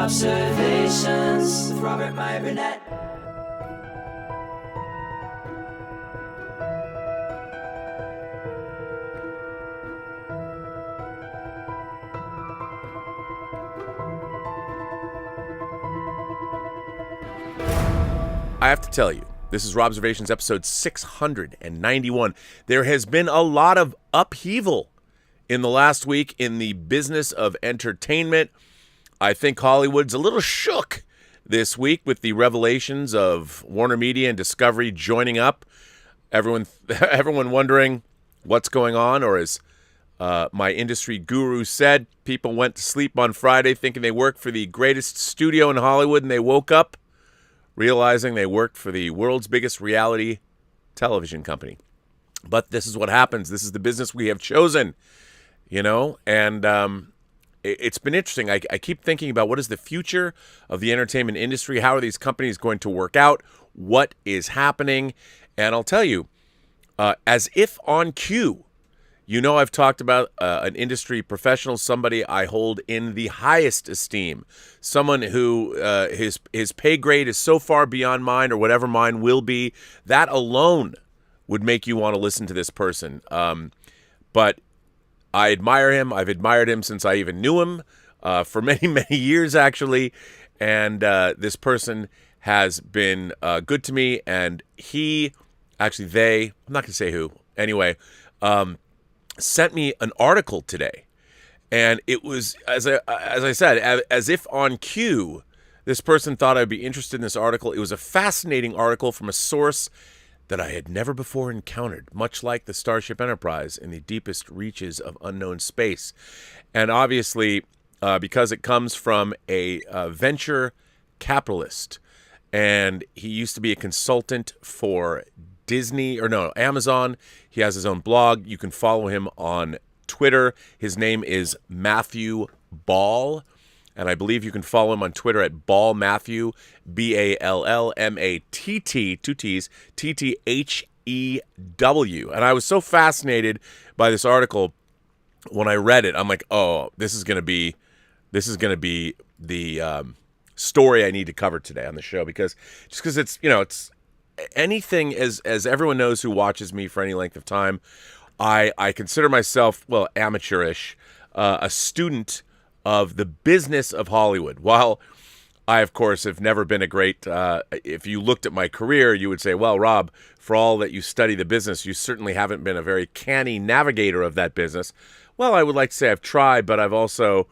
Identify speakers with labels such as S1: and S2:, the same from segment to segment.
S1: Observations with Robert, Meyer, Burnett.
S2: I have to tell you, this is ROBSERVATIONS episode 691. There has been a lot of upheaval in the last week in the business of entertainment. I think Hollywood's a little shook this week with the revelations of Warner Media and Discovery joining up. Everyone wondering what's going on, or as my industry guru said, people went to sleep on Friday thinking they worked for the greatest studio in Hollywood, and they woke up realizing they worked for the world's biggest reality television company. But this is what happens. This is the business we have chosen, and it's been interesting. I keep thinking about what is the future of the entertainment industry? How are these companies going to work out? What is happening? And I'll tell you, as if on cue, I've talked about an industry professional, somebody I hold in the highest esteem, someone who his pay grade is so far beyond mine, or whatever mine will be. That alone would make you want to listen to this person. But I admire him. I've admired him since I even knew him for many, many years, actually. And this person has been good to me. And I'm not going to say who. Anyway, sent me an article today, and it was, as I said, as if on cue, this person thought I'd be interested in this article. It was a fascinating article from a source that I had never before encountered, much like the Starship Enterprise in the deepest reaches of unknown space. And obviously, because it comes from a venture capitalist, and he used to be a consultant for Amazon. He has his own blog. You can follow him on Twitter. His name is Matthew Ball, and I believe you can follow him on Twitter at Ball Matthew, BALLMATT, two T's, TTHEW. And I was so fascinated by this article when I read it. I'm like, oh, this is going to be the story I need to cover today on the show, because it's anything, as everyone knows who watches me for any length of time, I consider myself, amateurish, a student of the business of Hollywood. While I, of course, have never been a great, if you looked at my career, you would say, well, Rob, for all that you study the business, you certainly haven't been a very canny navigator of that business. Well, I would like to say I've tried, but I've also,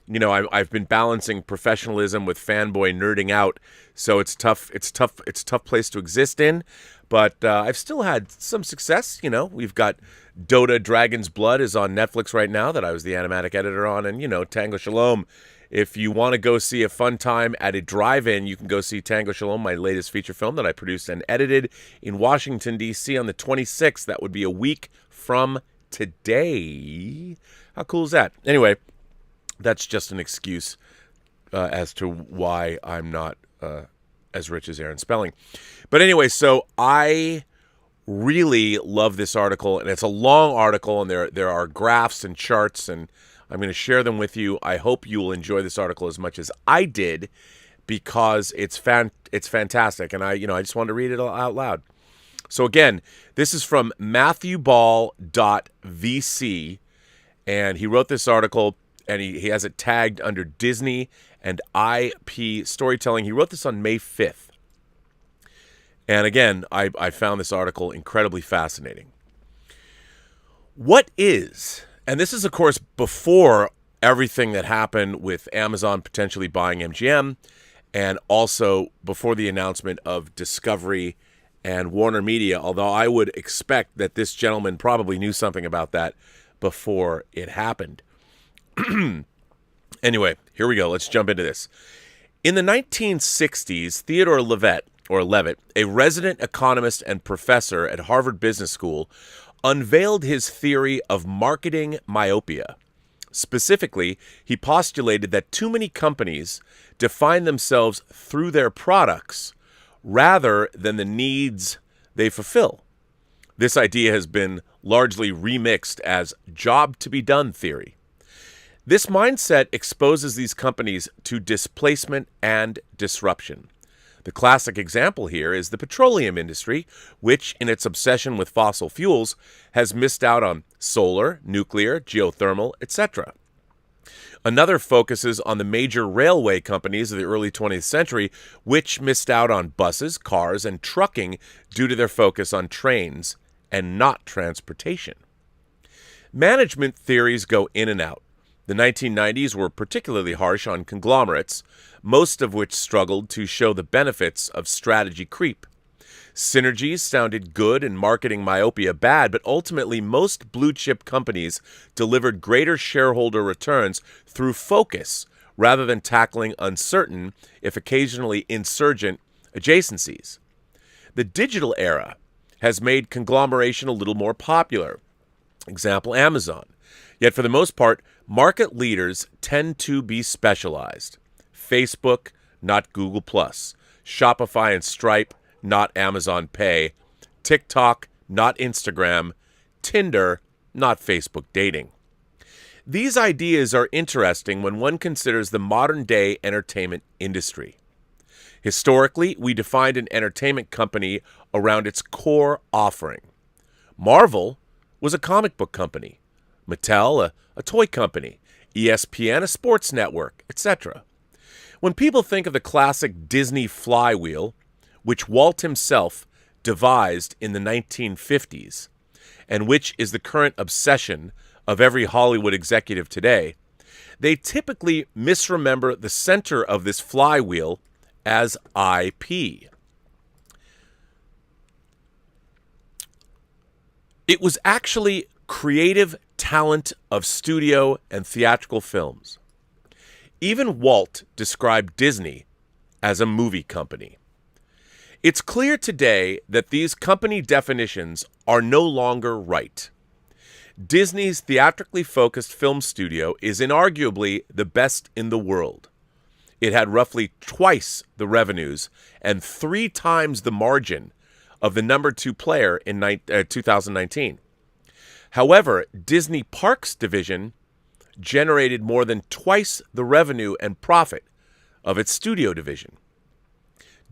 S2: I've been balancing professionalism with fanboy nerding out. So it's tough. It's a tough place to exist in. But I've still had some success. We've got Dota Dragon's Blood is on Netflix right now, that I was the animatic editor on. And, Tango Shalom. If you want to go see a fun time at a drive-in, you can go see Tango Shalom, my latest feature film that I produced and edited in Washington, D.C. on the 26th. That would be a week from today. How cool is that? Anyway, that's just an excuse as to why I'm not as rich as Aaron Spelling. But anyway, so I really love this article, and it's a long article, and there are graphs and charts, and I'm going to share them with you. I hope you will enjoy this article as much as I did, because it's fantastic, and I just wanted to read it out loud. So again, this is from MatthewBall.vc, and he wrote this article, and he has it tagged under Disney and IP storytelling. He wrote this on May 5th. And again, I found this article incredibly fascinating. What is, and this is, of course, before everything that happened with Amazon potentially buying MGM, and also before the announcement of Discovery and Warner Media, although I would expect that this gentleman probably knew something about that before it happened. Anyway, here we go. Let's jump into this. In the 1960s, Theodore Levitt, a resident economist and professor at Harvard Business School, unveiled his theory of marketing myopia. Specifically, he postulated that too many companies define themselves through their products rather than the needs they fulfill. This idea has been largely remixed as job to be done theory. This mindset exposes these companies to displacement and disruption. The classic example here is the petroleum industry, which, in its obsession with fossil fuels, has missed out on solar, nuclear, geothermal, etc. Another focuses on the major railway companies of the early 20th century, which missed out on buses, cars, and trucking due to their focus on trains and not transportation. Management theories go in and out. The 1990s were particularly harsh on conglomerates, most of which struggled to show the benefits of strategy creep. Synergies sounded good and marketing myopia bad, but ultimately most blue-chip companies delivered greater shareholder returns through focus rather than tackling uncertain, if occasionally insurgent, adjacencies. The digital era has made conglomeration a little more popular. Example, Amazon. Yet for the most part, market leaders tend to be specialized. Facebook, not Google+. Shopify and Stripe, not Amazon Pay. TikTok, not Instagram. Tinder, not Facebook dating. These ideas are interesting when one considers the modern-day entertainment industry. Historically, we defined an entertainment company around its core offering. Marvel was a comic book company. Mattel, a toy company. ESPN, a sports network, etc. When people think of the classic Disney flywheel, which Walt himself devised in the 1950s, and which is the current obsession of every Hollywood executive today, they typically misremember the center of this flywheel as IP. It was actually creative talent of studio and theatrical films. Even Walt described Disney as a movie company. It's clear today that these company definitions are no longer right. Disney's theatrically focused film studio is inarguably the best in the world. It had roughly twice the revenues and 3 times the margin of the number 2 player in 2019. However, Disney Parks division generated more than twice the revenue and profit of its studio division.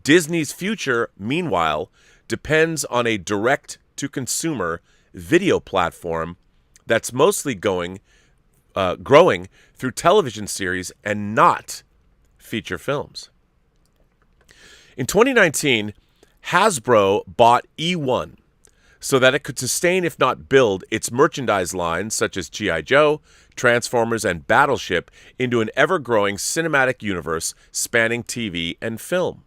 S2: Disney's future, meanwhile, depends on a direct-to-consumer video platform that's mostly growing through television series and not feature films. In 2019, Hasbro bought E1 so that it could sustain, if not build, its merchandise lines such as G.I. Joe, Transformers, and Battleship into an ever-growing cinematic universe spanning TV and film.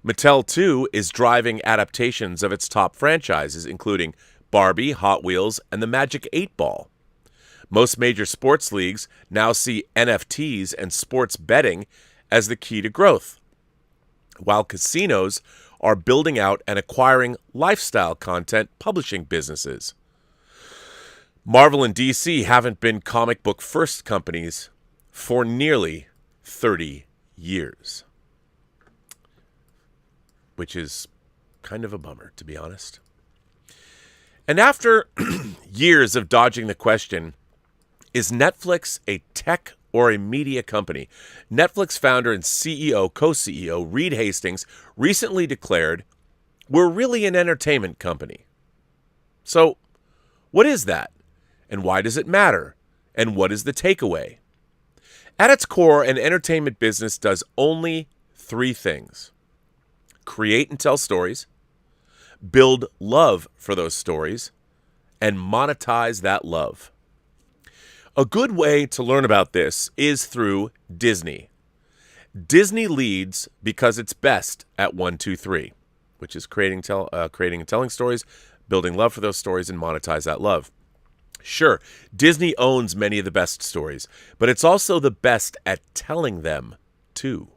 S2: Mattel, too, is driving adaptations of its top franchises, including Barbie, Hot Wheels, and the Magic 8 Ball. Most major sports leagues now see NFTs and sports betting as the key to growth, while casinos are building out and acquiring lifestyle content publishing businesses. Marvel and DC haven't been comic book first companies for nearly 30 years. Which is kind of a bummer, to be honest. And after years of dodging the question, is Netflix a tech or a media company? Netflix founder and co-CEO Reed Hastings recently declared, "We're really an entertainment company." So, what is that? And why does it matter? And what is the takeaway? At its core, an entertainment business does only 3 things: create and tell stories, build love for those stories, and monetize that love. A good way to learn about this is through Disney. Disney leads because it's best at 1, 2, 3, which is creating and telling stories, building love for those stories, and monetize that love. Sure, Disney owns many of the best stories, but it's also the best at telling them, too.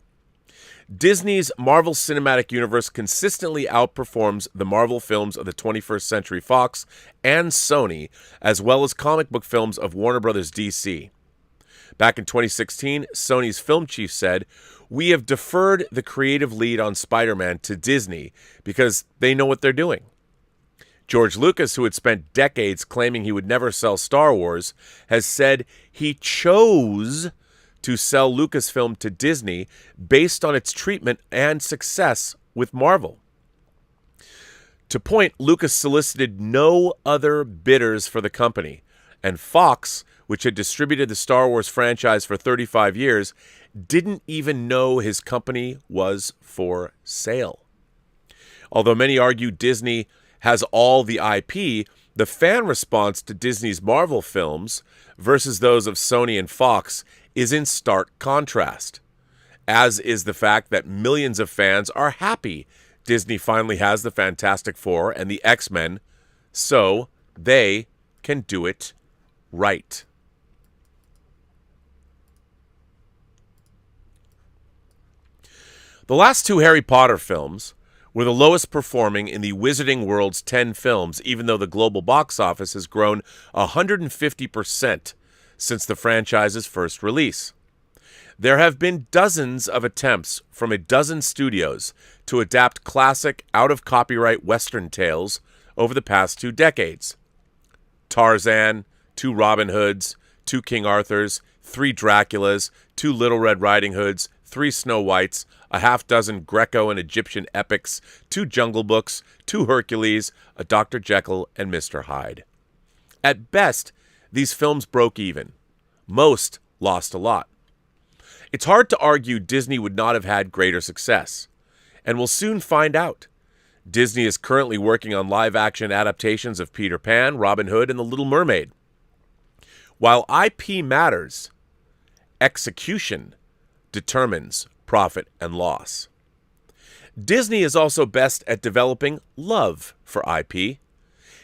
S2: Disney's Marvel Cinematic Universe consistently outperforms the Marvel films of the 21st Century Fox and Sony, as well as comic book films of Warner Bros. DC. Back in 2016, Sony's film chief said, "We have deferred the creative lead on Spider-Man to Disney because they know what they're doing." George Lucas, who had spent decades claiming he would never sell Star Wars, has said he chose to sell Lucasfilm to Disney based on its treatment and success with Marvel. To point, Lucas solicited no other bidders for the company, and Fox, which had distributed the Star Wars franchise for 35 years, didn't even know his company was for sale. Although many argue Disney has all the IP, the fan response to Disney's Marvel films versus those of Sony and Fox is in stark contrast, as is the fact that millions of fans are happy Disney finally has the Fantastic Four and the X-Men, so they can do it right. The last two Harry Potter films were the lowest performing in the Wizarding World's 10 films, even though the global box office has grown 150% since the franchise's first release. There have been dozens of attempts from a dozen studios to adapt classic, out-of-copyright Western tales over the past 2 decades. Tarzan, 2 Robin Hoods, 2 King Arthurs, 3 Draculas, 2 Little Red Riding Hoods, 3 Snow Whites, a half-dozen Greco and Egyptian epics, 2 Jungle Books, 2 Hercules, a Dr. Jekyll and Mr. Hyde. At best, these films broke even. Most lost a lot. It's hard to argue Disney would not have had greater success, and we'll soon find out. Disney is currently working on live-action adaptations of Peter Pan, Robin Hood, and The Little Mermaid. While IP matters, execution determines profit and loss. Disney is also best at developing love for IP.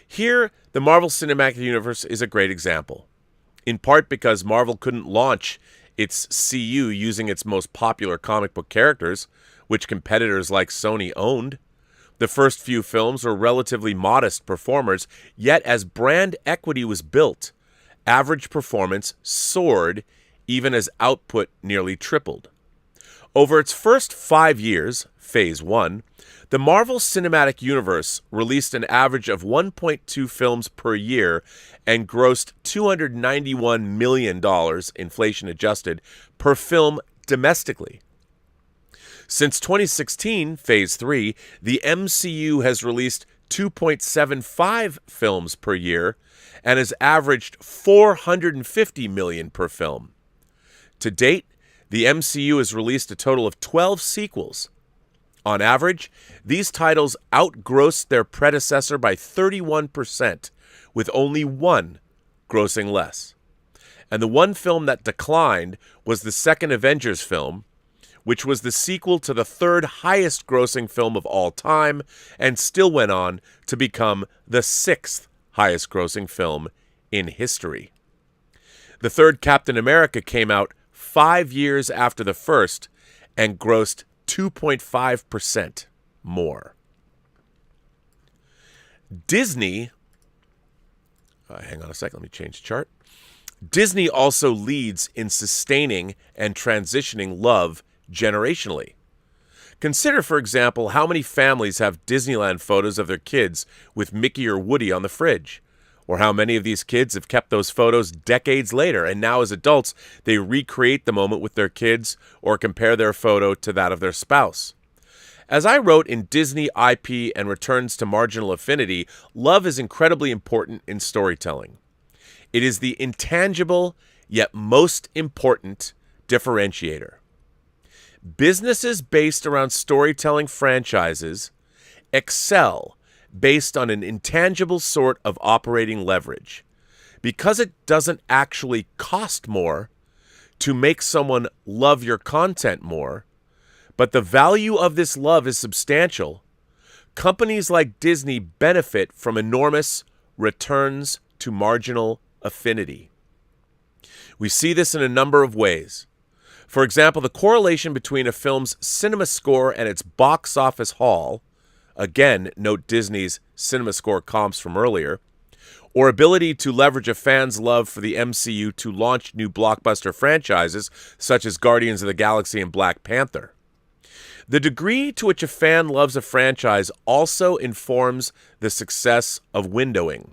S2: Here, the Marvel Cinematic Universe is a great example, in part because Marvel couldn't launch its CU using its most popular comic book characters, which competitors like Sony owned. The first few films were relatively modest performers, yet as brand equity was built, average performance soared even as output nearly tripled. Over its first 5 years, Phase 1, the Marvel Cinematic Universe released an average of 1.2 films per year and grossed $291 million, inflation adjusted, per film domestically. Since 2016, Phase 3, the MCU has released 2.75 films per year and has averaged $450 million per film. To date, the MCU has released a total of 12 sequels. On average, these titles outgrossed their predecessor by 31%, with only one grossing less. And the one film that declined was the second Avengers film, which was the sequel to the third highest grossing film of all time and still went on to become the sixth highest grossing film in history. The third Captain America came out 5 years after the first and grossed 2.5% more. Disney, hang on a second, let me change the chart. Disney also leads in sustaining and transitioning love generationally. Consider, for example, how many families have Disneyland photos of their kids with Mickey or Woody on the fridge, or how many of these kids have kept those photos decades later, and now as adults, they recreate the moment with their kids or compare their photo to that of their spouse. As I wrote in Disney IP and Returns to Marginal Affinity, love is incredibly important in storytelling. It is the intangible yet most important differentiator. Businesses based around storytelling franchises excel based on an intangible sort of operating leverage, because it doesn't actually cost more to make someone love your content more, but the value of this love is substantial. Companies like Disney benefit from enormous returns to marginal affinity. We see this in a number of ways. For example, the correlation between a film's cinema score and its box office haul, again, note Disney's cinema score comps from earlier, or ability to leverage a fan's love for the MCU to launch new blockbuster franchises such as Guardians of the Galaxy and Black Panther. The degree to which a fan loves a franchise also informs the success of windowing.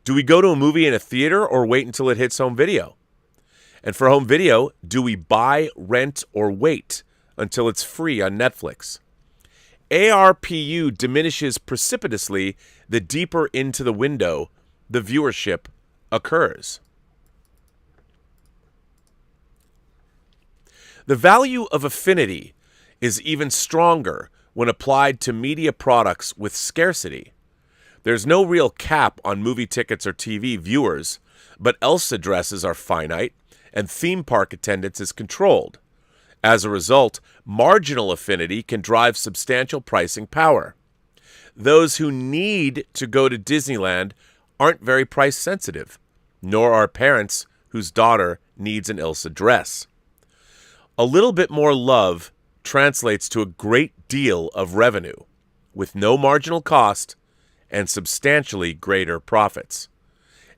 S2: Do we go to a movie in a theater or wait until it hits home video? And for home video, do we buy, rent, or wait until it's free on Netflix? ARPU diminishes precipitously the deeper into the window the viewership occurs. The value of affinity is even stronger when applied to media products with scarcity. There's no real cap on movie tickets or TV viewers, but else addresses are finite and theme park attendance is controlled. As a result, marginal affinity can drive substantial pricing power. Those who need to go to Disneyland aren't very price sensitive, nor are parents whose daughter needs an Elsa dress. A little bit more love translates to a great deal of revenue, with no marginal cost and substantially greater profits.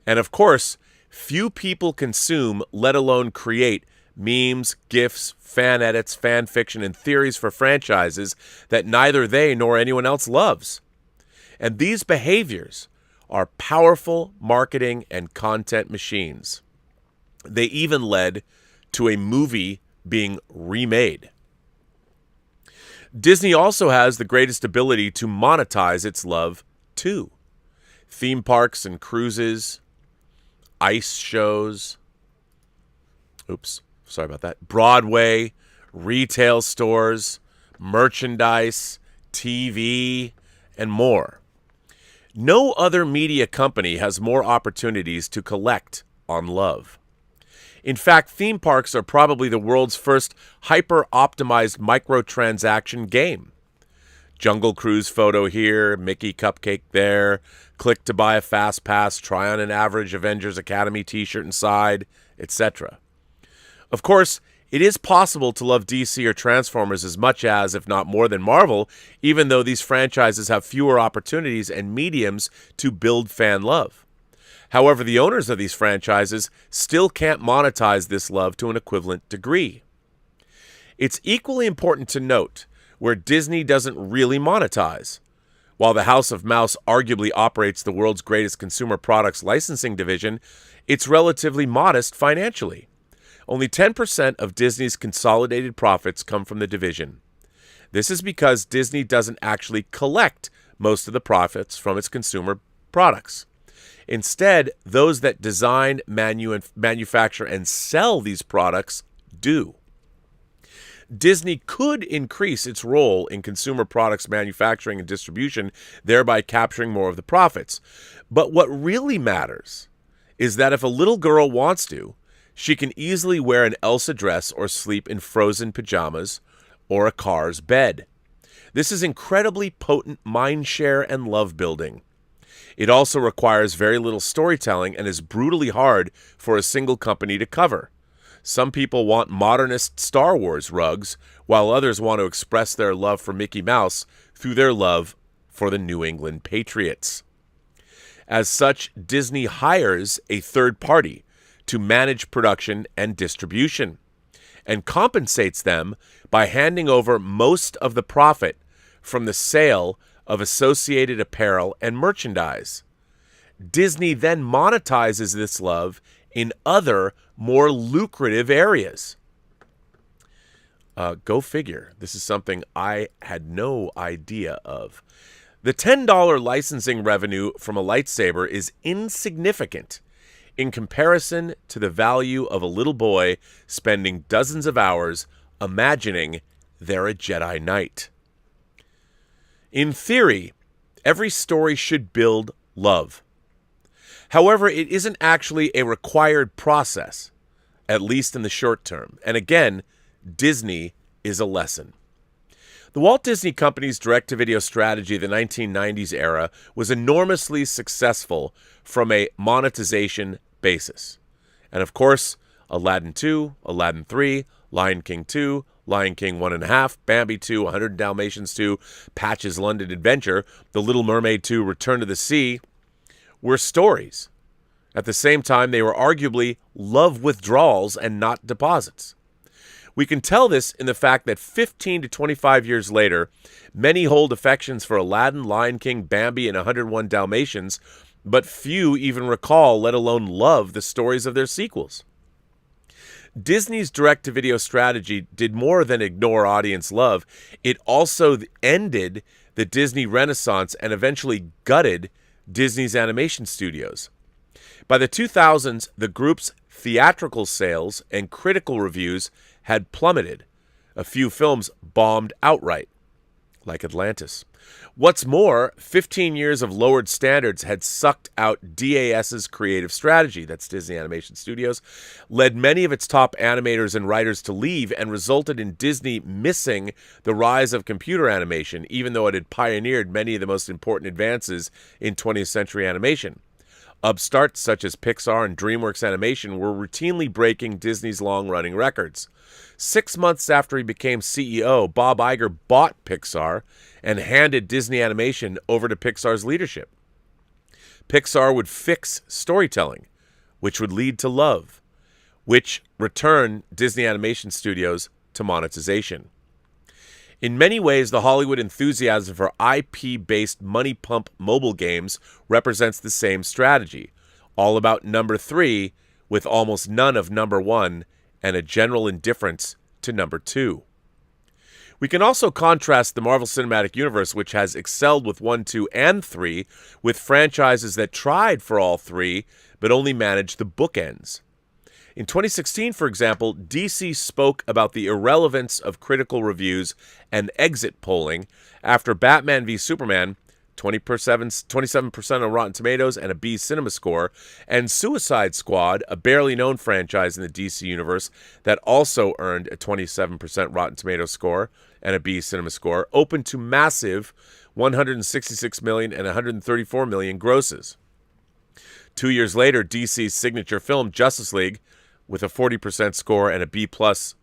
S2: And of course, few people consume, let alone create, memes, GIFs, fan edits, fan fiction, and theories for franchises that neither they nor anyone else loves. And these behaviors are powerful marketing and content machines. They even led to a movie being remade. Disney also has the greatest ability to monetize its love, too. Theme parks and cruises, ice shows, Broadway, retail stores, merchandise, TV, and more. No other media company has more opportunities to collect on love. In fact, theme parks are probably the world's first hyper-optimized microtransaction game. Jungle Cruise photo here, Mickey cupcake there, click to buy a fast pass, try on an average Avengers Academy t-shirt inside, etc. Of course, it is possible to love DC or Transformers as much as, if not more than Marvel, even though these franchises have fewer opportunities and mediums to build fan love. However, the owners of these franchises still can't monetize this love to an equivalent degree. It's equally important to note where Disney doesn't really monetize. While the House of Mouse arguably operates the world's greatest consumer products licensing division, it's relatively modest financially. Only 10% of Disney's consolidated profits come from the division. This is because Disney doesn't actually collect most of the profits from its consumer products. Instead, those that design, manufacture, and sell these products do. Disney could increase its role in consumer products manufacturing and distribution, thereby capturing more of the profits. But what really matters is that if a little girl wants to, she can easily wear an Elsa dress or sleep in Frozen pajamas or a Cars bed. This is incredibly potent mind share and love building. It also requires very little storytelling and is brutally hard for a single company to cover. Some people want modernist Star Wars rugs, while others want to express their love for Mickey Mouse through their love for the New England Patriots. As such, Disney hires a third party to manage production and distribution, and compensates them by handing over most of the profit from the sale of associated apparel and merchandise. Disney then monetizes this love in other, more lucrative areas. Go figure. This is something I had no idea of. The $10 licensing revenue from a lightsaber is insignificant in comparison to the value of a little boy spending dozens of hours imagining they're a Jedi Knight. In theory, every story should build love. However, it isn't actually a required process, at least in the short term. And again, Disney is a lesson. The Walt Disney Company's direct-to-video strategy of the 1990s era was enormously successful from a monetization basis. And of course, Aladdin 2, Aladdin 3, Lion King 2, Lion King 1.5, Bambi 2, 100 Dalmatians 2, Patch's London Adventure, The Little Mermaid 2, Return to the Sea, were stories. At the same time, they were arguably love withdrawals and not deposits. We can tell this in the fact that 15 to 25 years later, many hold affections for Aladdin, Lion King, Bambi, and 101 Dalmatians, but few even recall, let alone love, the stories of their sequels. Disney's direct-to-video strategy did more than ignore audience love. It also ended the Disney Renaissance and eventually gutted Disney's animation studios. By the 2000s, the group's theatrical sales and critical reviews had plummeted. A few films bombed outright, like Atlantis. What's more, 15 years of lowered standards had sucked out DAS's creative strategy, that's Disney Animation Studios, led many of its top animators and writers to leave, and resulted in Disney missing the rise of computer animation, even though it had pioneered many of the most important advances in 20th century animation. Upstarts such as Pixar and DreamWorks Animation were routinely breaking Disney's long-running records. 6 months after he became CEO, Bob Iger bought Pixar and handed Disney Animation over to Pixar's leadership. Pixar would fix storytelling, which would lead to love, which returned Disney Animation Studios to monetization. In many ways, the Hollywood enthusiasm for IP-based money pump mobile games represents the same strategy, all about number 3 with almost none of number 1 and a general indifference to number 2. We can also contrast the Marvel Cinematic Universe, which has excelled with 1, 2, and 3, with franchises that tried for all 3 but only managed the bookends. In 2016, for example, DC spoke about the irrelevance of critical reviews and exit polling after Batman v Superman, 27% on Rotten Tomatoes and a B Cinema score, and Suicide Squad, a barely known franchise in the DC universe that also earned a 27% Rotten Tomatoes score and a B Cinema score, opened to massive $166 million and $134 million grosses. 2 years later, DC's signature film, Justice League, with a 40% score and a B-plus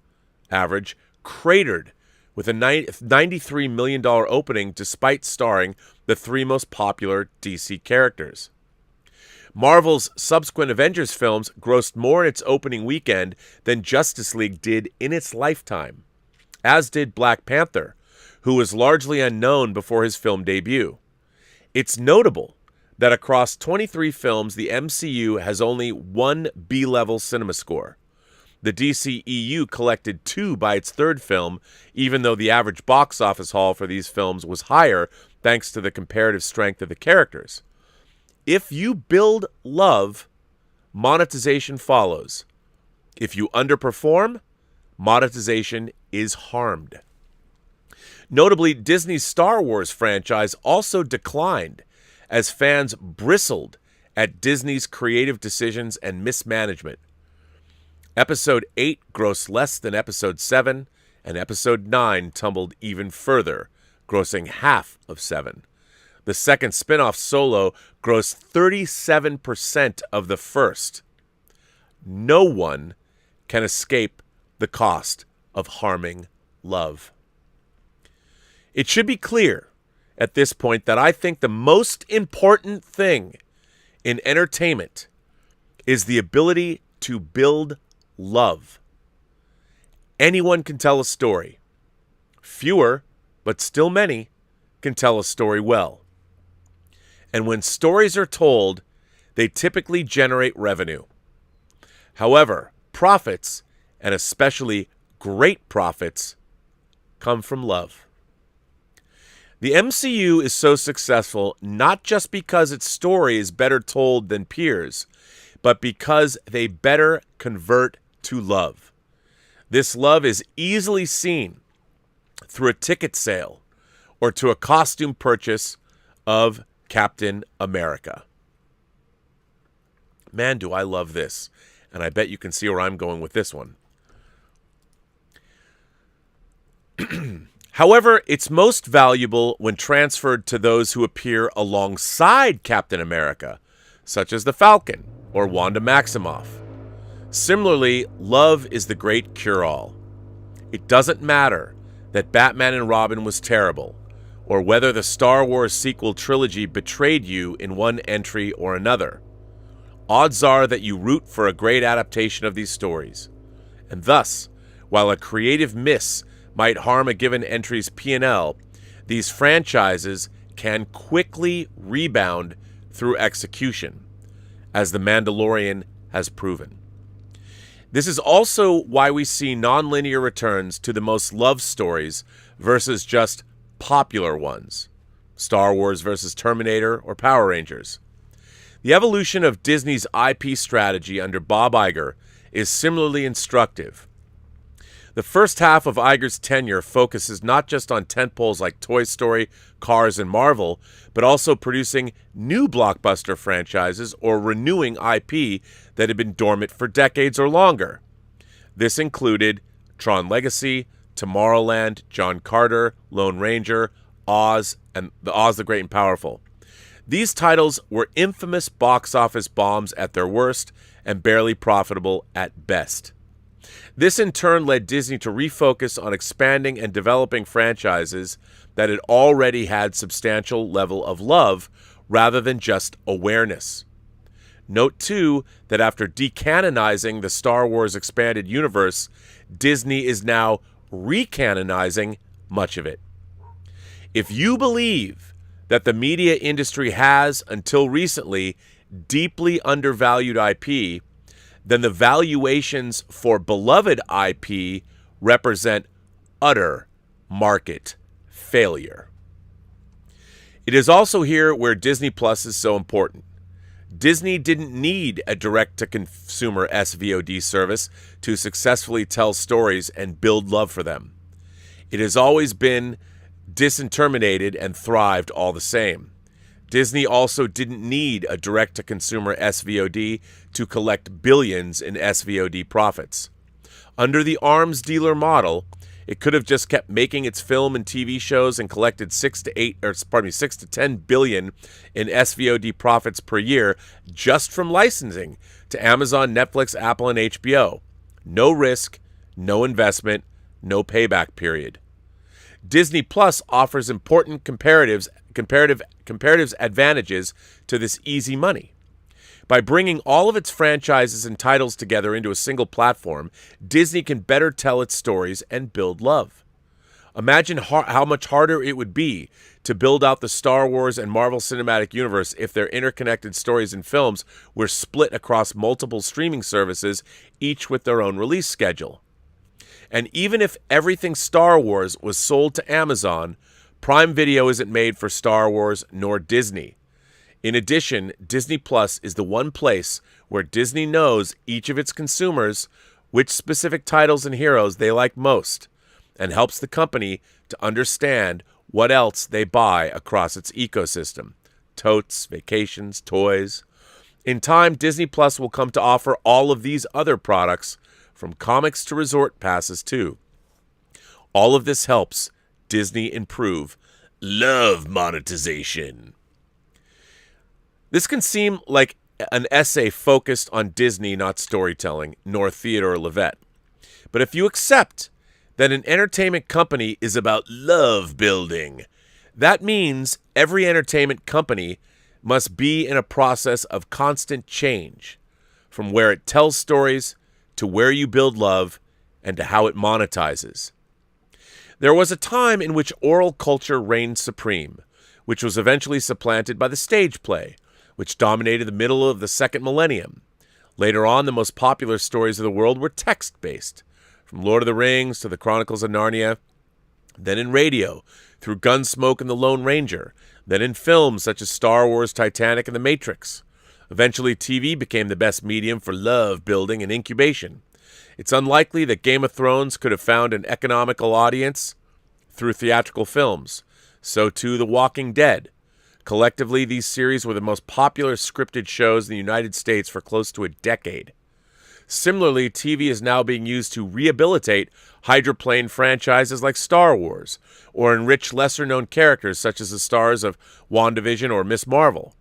S2: average, cratered with a $93 million opening despite starring the 3 most popular DC characters. Marvel's subsequent Avengers films grossed more in its opening weekend than Justice League did in its lifetime, as did Black Panther, who was largely unknown before his film debut. It's notable that across 23 films, the MCU has only 1 B-level cinema score. The DCEU collected 2 by its 3rd film, even though the average box office haul for these films was higher thanks to the comparative strength of the characters. If you build love, monetization follows. If you underperform, monetization is harmed. Notably, Disney's Star Wars franchise also declined as fans bristled at Disney's creative decisions and mismanagement. Episode 8 grossed less than Episode 7, and Episode 9 tumbled even further, grossing half of 7. The second spin-off, Solo, grossed 37% of the first. No one can escape the cost of harming love. It should be clear at this point that I think the most important thing in entertainment is the ability to build love. Anyone can tell a story. Fewer, but still many, can tell a story well. And when stories are told, they typically generate revenue. However, profits, and especially great profits, come from love. The MCU is so successful not just because its story is better told than peers, but because they better convert to love. This love is easily seen through a ticket sale or to a costume purchase of Captain America. Man, do I love this. And I bet you can see where I'm going with this one. However, it's most valuable when transferred to those who appear alongside Captain America, such as the Falcon or Wanda Maximoff. Similarly, love is the great cure-all. It doesn't matter that Batman and Robin was terrible, or whether the Star Wars sequel trilogy betrayed you in one entry or another. Odds are that you root for a great adaptation of these stories. And thus, While a creative miss might harm a given entry's P&L, these franchises can quickly rebound through execution, as The Mandalorian has proven. This is also why we see nonlinear returns to the most loved stories versus just popular ones. Star Wars versus Terminator or Power Rangers. The evolution of Disney's IP strategy under Bob Iger is similarly instructive. The first half of Iger's tenure focuses not just on tentpoles like Toy Story, Cars, and Marvel, but also producing new blockbuster franchises or renewing IP that had been dormant for decades or longer. This included Tron Legacy, Tomorrowland, John Carter, Lone Ranger, Oz, and Oz the Great and Powerful. These titles were infamous box office bombs at their worst and barely profitable at best. This in turn led Disney to refocus on expanding and developing franchises that had already had substantial level of love rather than just awareness. Note too that after decanonizing the Star Wars expanded universe, Disney is now recanonizing much of it. If you believe that the media industry has, until recently, deeply undervalued IP, then the valuations for beloved IP represent utter market failure. It is also here where Disney Plus is so important. Disney didn't need a direct-to-consumer SVOD service to successfully tell stories and build love for them. It has always been disintermediated and thrived all the same. Disney also didn't need a direct-to-consumer SVOD to collect billions in SVOD profits. Under the arms dealer model, it could have just kept making its film and TV shows and collected 6 to 10 billion in SVOD profits per year just from licensing to Amazon, Netflix, Apple, and HBO. No risk, no investment, no payback period. Disney Plus offers important comparative advantages to this easy money. By bringing all of its franchises and titles together into a single platform, Disney can better tell its stories and build love. Imagine how much harder it would be to build out the Star Wars and Marvel Cinematic Universe if their interconnected stories and films were split across multiple streaming services, each with their own release schedule. And even if everything Star Wars was sold to Amazon, Prime Video isn't made for Star Wars nor Disney. In addition, Disney Plus is the one place where Disney knows each of its consumers which specific titles and heroes they like most, and helps the company to understand what else they buy across its ecosystem. Totes, vacations, toys. In time, Disney Plus will come to offer all of these other products, from comics to resort passes too. All of this helps Disney improve love monetization. This can seem like an essay focused on Disney, not storytelling, nor Theodore Levitt. But if you accept that an entertainment company is about love building, that means every entertainment company must be in a process of constant change, from where it tells stories to where you build love and to how it monetizes. There was a time in which oral culture reigned supreme, which was eventually supplanted by the stage play, which dominated the middle of the second millennium. Later on, the most popular stories of the world were text-based, from Lord of the Rings to the Chronicles of Narnia, then in radio, through Gunsmoke and the Lone Ranger, then in films such as Star Wars, Titanic, and The Matrix. Eventually, TV became the best medium for love building and incubation. It's unlikely that Game of Thrones could have found an economical audience through theatrical films. So too The Walking Dead. Collectively, these series were the most popular scripted shows in the United States for close to a decade. Similarly, TV is now being used to rehabilitate hydroplane franchises like Star Wars, or enrich lesser-known characters such as the stars of WandaVision or Miss Marvel.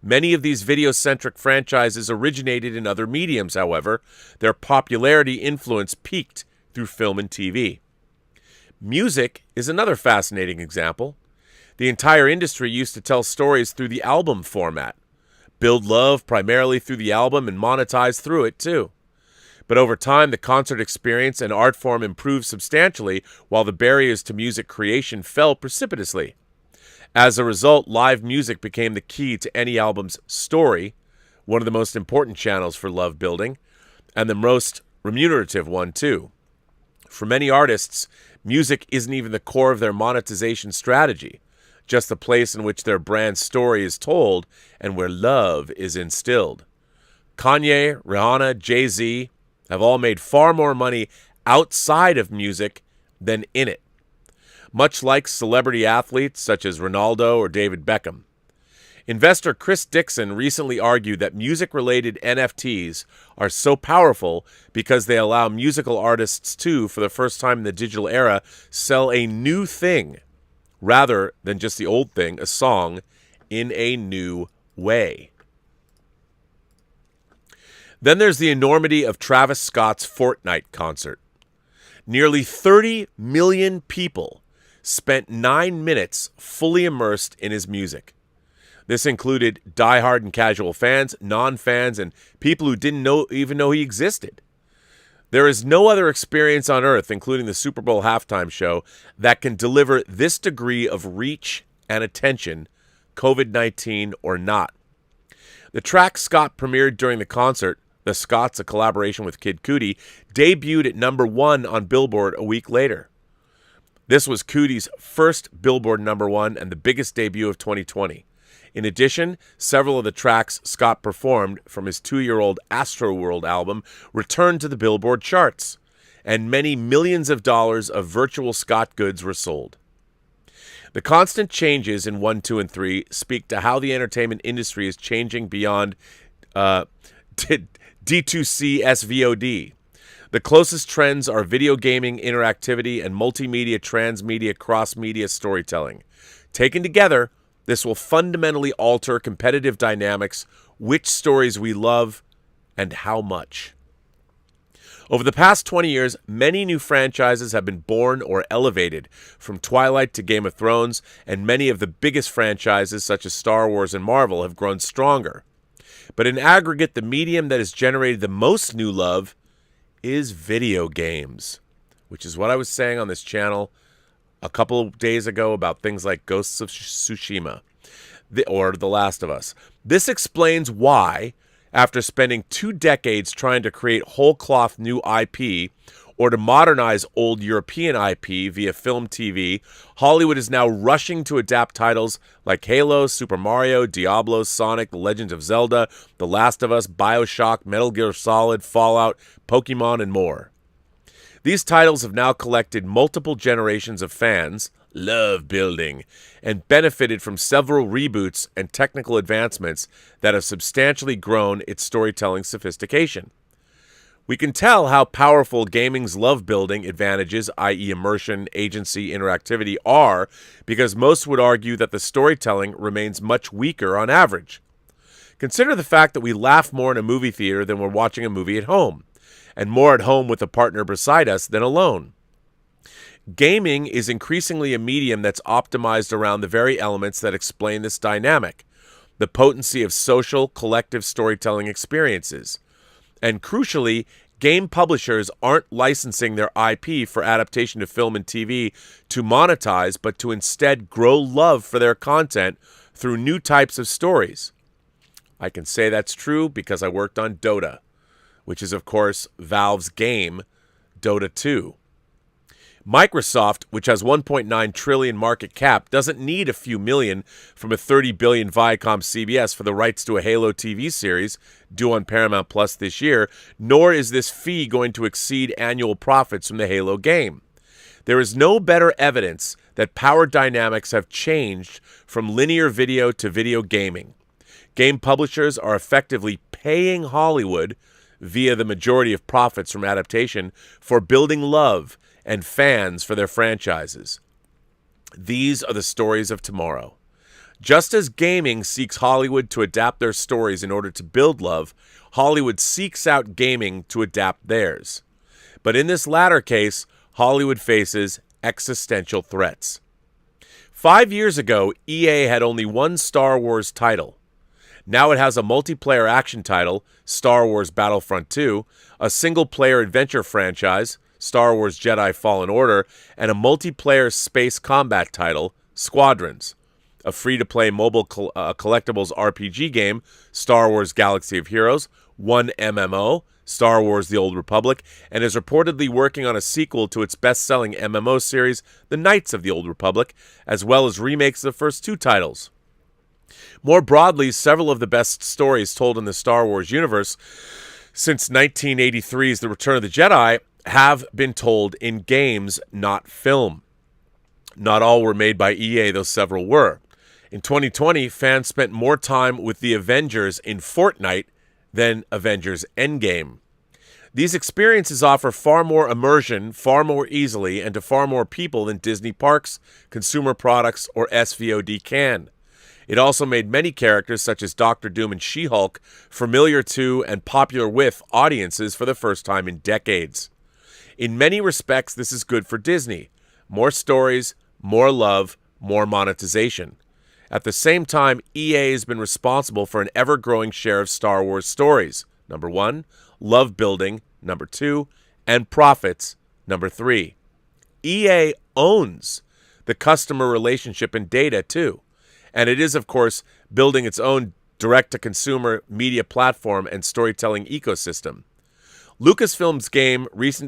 S2: Many of these video-centric franchises originated in other mediums, however. Their popularity influence peaked through film and TV. Music is another fascinating example. The entire industry used to tell stories through the album format, build love primarily through the album, and monetize through it too. But over time, the concert experience and art form improved substantially, while the barriers to music creation fell precipitously. As a result, live music became the key to any album's story, one of the most important channels for love building, and the most remunerative one, too. For many artists, music isn't even the core of their monetization strategy, just the place in which their brand story is told and where love is instilled. Kanye, Rihanna, Jay-Z have all made far more money outside of music than in it, much like celebrity athletes such as Ronaldo or David Beckham. Investor Chris Dixon recently argued that music-related NFTs are so powerful because they allow musical artists to, for the first time in the digital era, sell a new thing rather than just the old thing, a song, in a new way. Then there's the enormity of Travis Scott's Fortnite concert. Nearly 30 million people spent 9 minutes fully immersed in his music. This included diehard and casual fans, non-fans, and people who didn't even know he existed. There is no other experience on earth, including the Super Bowl halftime show, that can deliver this degree of reach and attention, COVID-19 or not. The track Scott premiered during the concert, The Scotts, a collaboration with Kid Cudi, debuted at #1 on Billboard a week later. This was Cudi's first Billboard #1 and the biggest debut of 2020. In addition, several of the tracks Scott performed from his 2-year-old Astroworld album returned to the Billboard charts, and many millions of dollars of virtual Scott goods were sold. The constant changes in 1, 2, and 3 speak to how the entertainment industry is changing beyond D2C SVOD. The closest trends are video gaming, interactivity, and multimedia, transmedia, cross-media storytelling. Taken together, this will fundamentally alter competitive dynamics, which stories we love, and how much. Over the past 20 years, many new franchises have been born or elevated, from Twilight to Game of Thrones, and many of the biggest franchises, such as Star Wars and Marvel, have grown stronger. But in aggregate, the medium that has generated the most new love is video games, which is what I was saying on this channel a couple of days ago about things like Ghosts of Tsushima or The Last of Us. This explains why, after spending 2 decades trying to create whole-cloth new IP or to modernize old European IP via film TV, Hollywood is now rushing to adapt titles like Halo, Super Mario, Diablo, Sonic, The Legend of Zelda, The Last of Us, BioShock, Metal Gear Solid, Fallout, Pokemon, and more. These titles have now collected multiple generations of fans, love building, and benefited from several reboots and technical advancements that have substantially grown its storytelling sophistication. We can tell how powerful gaming's love building advantages, i.e. immersion, agency, interactivity, are because most would argue that the storytelling remains much weaker on average. Consider the fact that we laugh more in a movie theater than we're watching a movie at home, and more at home with a partner beside us than alone. Gaming is increasingly a medium that's optimized around the very elements that explain this dynamic, the potency of social, collective storytelling experiences. And crucially, game publishers aren't licensing their IP for adaptation to film and TV to monetize, but to instead grow love for their content through new types of stories. I can say that's true because I worked on Dota, which is, of course, Valve's game, Dota 2. Microsoft, which has 1.9 trillion market cap, doesn't need a few million from a 30 billion Viacom CBS for the rights to a Halo TV series due on Paramount Plus this year, nor is this fee going to exceed annual profits from the Halo game. There is no better evidence that power dynamics have changed from linear video to video gaming. Game publishers are effectively paying Hollywood, via the majority of profits from adaptation, for building love and fans for their franchises. These are the stories of tomorrow. Just as gaming seeks Hollywood to adapt their stories in order to build love, Hollywood seeks out gaming to adapt theirs. But in this latter case, Hollywood faces existential threats. 5 years ago, EA had only one Star Wars title. Now it has a multiplayer action title, Star Wars Battlefront 2, a single-player adventure franchise, Star Wars Jedi Fallen Order, and a multiplayer space combat title, Squadrons. A free-to-play mobile collectibles RPG game, Star Wars Galaxy of Heroes, one MMO, Star Wars The Old Republic, and is reportedly working on a sequel to its best-selling MMO series, The Knights of the Old Republic, as well as remakes of the first two titles. More broadly, several of the best stories told in the Star Wars universe since 1983's The Return of the Jedi have been told in games, not film. Not all were made by EA, though several were. In 2020, fans spent more time with the Avengers in Fortnite than Avengers Endgame. These experiences offer far more immersion, far more easily, and to far more people than Disney parks, consumer products, or SVOD can. It also made many characters, such as Doctor Doom and She-Hulk, familiar to and popular with audiences for the first time in decades. In many respects, this is good for Disney. More stories, more love, more monetization. At the same time, EA has been responsible for an ever-growing share of Star Wars stories. Number 1, love building. Number 2, and profits. Number 3. EA owns the customer relationship and data, too. And it is, of course, building its own direct-to-consumer media platform and storytelling ecosystem. Lucasfilm's Games' recent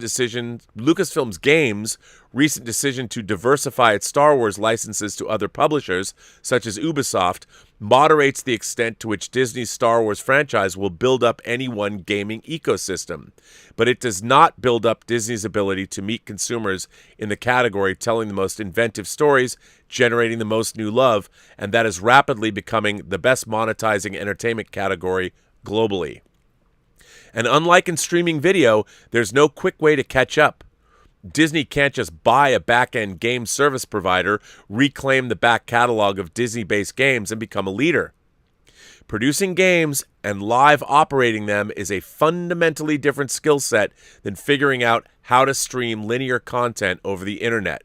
S2: decision to diversify its Star Wars licenses to other publishers, such as Ubisoft, moderates the extent to which Disney's Star Wars franchise will build up any one gaming ecosystem. But it does not build up Disney's ability to meet consumers in the category telling the most inventive stories, generating the most new love, and that is rapidly becoming the best monetizing entertainment category globally. And unlike in streaming video, there's no quick way to catch up. Disney can't just buy a back-end game service provider, reclaim the back catalog of Disney-based games, and become a leader. Producing games and live operating them is a fundamentally different skill set than figuring out how to stream linear content over the internet.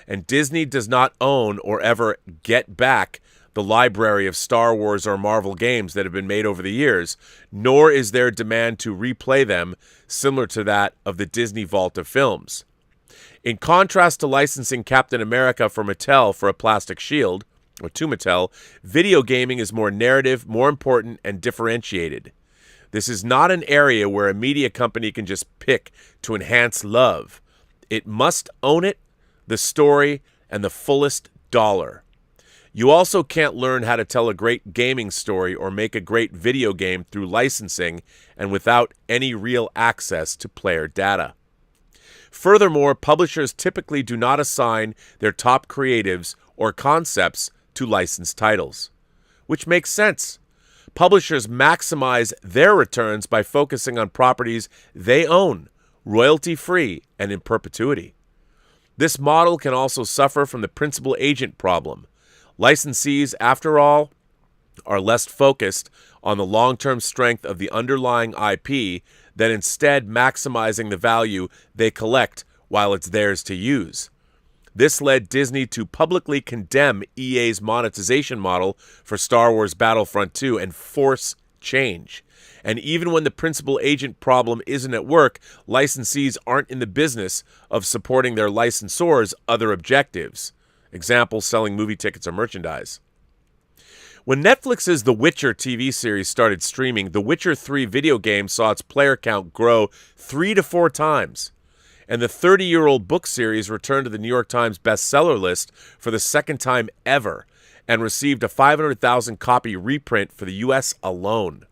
S2: And Disney does not own or ever get back the library of Star Wars or Marvel games that have been made over the years, nor is there demand to replay them similar to that of the Disney vault of films. In contrast to licensing Captain America for Mattel for a plastic shield, or to Mattel, video gaming is more narrative, more important, and differentiated. This is not an area where a media company can just pick to enhance love. It must own it, the story, and the fullest dollar. You also can't learn how to tell a great gaming story or make a great video game through licensing and without any real access to player data. Furthermore, publishers typically do not assign their top creatives or concepts to licensed titles, which makes sense. Publishers maximize their returns by focusing on properties they own, royalty-free, and in perpetuity. This model can also suffer from the principal-agent problem. Licensees, after all, are less focused on the long-term strength of the underlying IP than instead maximizing the value they collect while it's theirs to use. This led Disney to publicly condemn EA's monetization model for Star Wars Battlefront 2 and force change. And even when the principal agent problem isn't at work, licensees aren't in the business of supporting their licensors' other objectives. Example, selling movie tickets or merchandise. When Netflix's The Witcher TV series started streaming, The Witcher 3 video game saw its player count grow 3 to 4 times. And the 30-year-old book series returned to the New York Times bestseller list for the second time ever and received a 500,000 copy reprint for the U.S. alone.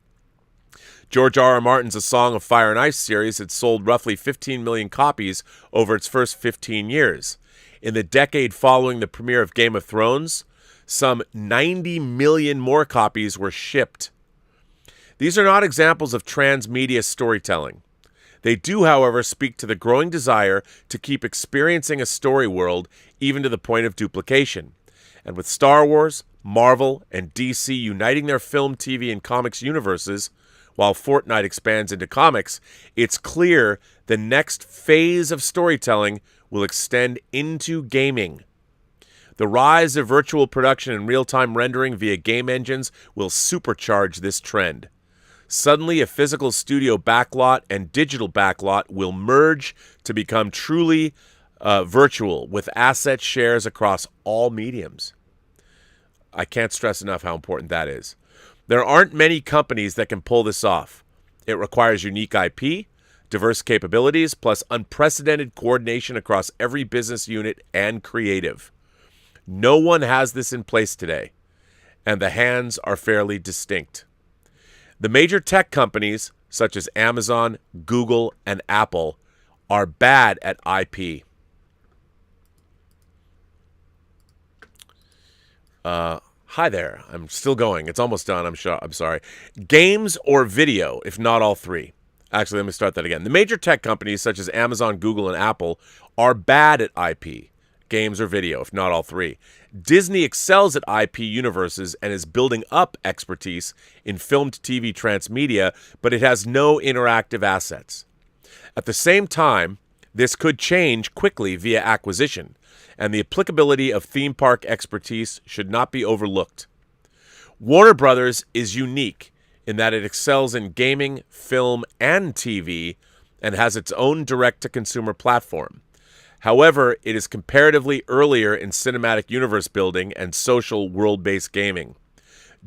S2: George R.R. Martin's A Song of Fire and Ice series had sold roughly 15 million copies over its first 15 years. In the decade following the premiere of Game of Thrones, some 90 million more copies were shipped. These are not examples of transmedia storytelling. They do, however, speak to the growing desire to keep experiencing a story world even to the point of duplication. And with Star Wars, Marvel, and DC uniting their film, TV, and comics universes, while Fortnite expands into comics, it's clear the next phase of storytelling will extend into gaming. The rise of virtual production and real-time rendering via game engines will supercharge this trend. Suddenly, a physical studio backlot and digital backlot will merge to become truly virtual, with asset shares across all mediums. I can't stress enough how important that is. There aren't many companies that can pull this off. It requires unique IP, diverse capabilities, plus unprecedented coordination across every business unit and creative. No one has this in place today, and the hands are fairly distinct. The major tech companies, such as Amazon, Google, and Apple, are bad at IP. Hi there. I'm still going. It's almost done. I'm sorry. Games or video, if not all three. Actually, let me start that again. The major tech companies, such as Amazon, Google, and Apple, are bad at IP. Games or video, if not all three. Disney excels at IP universes and is building up expertise in filmed TV transmedia, but it has no interactive assets. At the same time, this could change quickly via acquisition, and the applicability of theme park expertise should not be overlooked. Warner Brothers is unique in that it excels in gaming, film, and TV, and has its own direct-to-consumer platform. However, it is comparatively earlier in cinematic universe building and social world-based gaming.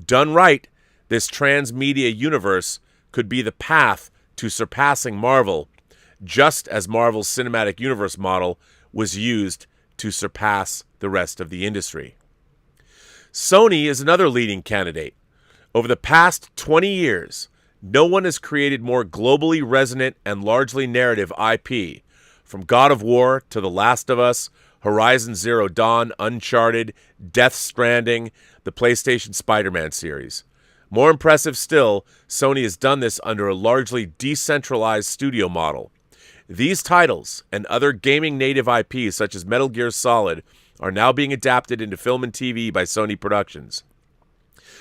S2: Done right, this transmedia universe could be the path to surpassing Marvel, just as Marvel's cinematic universe model was used to surpass the rest of the industry. Sony is another leading candidate. Over the past 20 years, no one has created more globally resonant and largely narrative IP, from God of War to The Last of Us, Horizon Zero Dawn, Uncharted, Death Stranding, the PlayStation Spider-Man series. More impressive still, Sony has done this under a largely decentralized studio model. These titles and other gaming-native IPs such as Metal Gear Solid are now being adapted into film and TV by Sony Productions.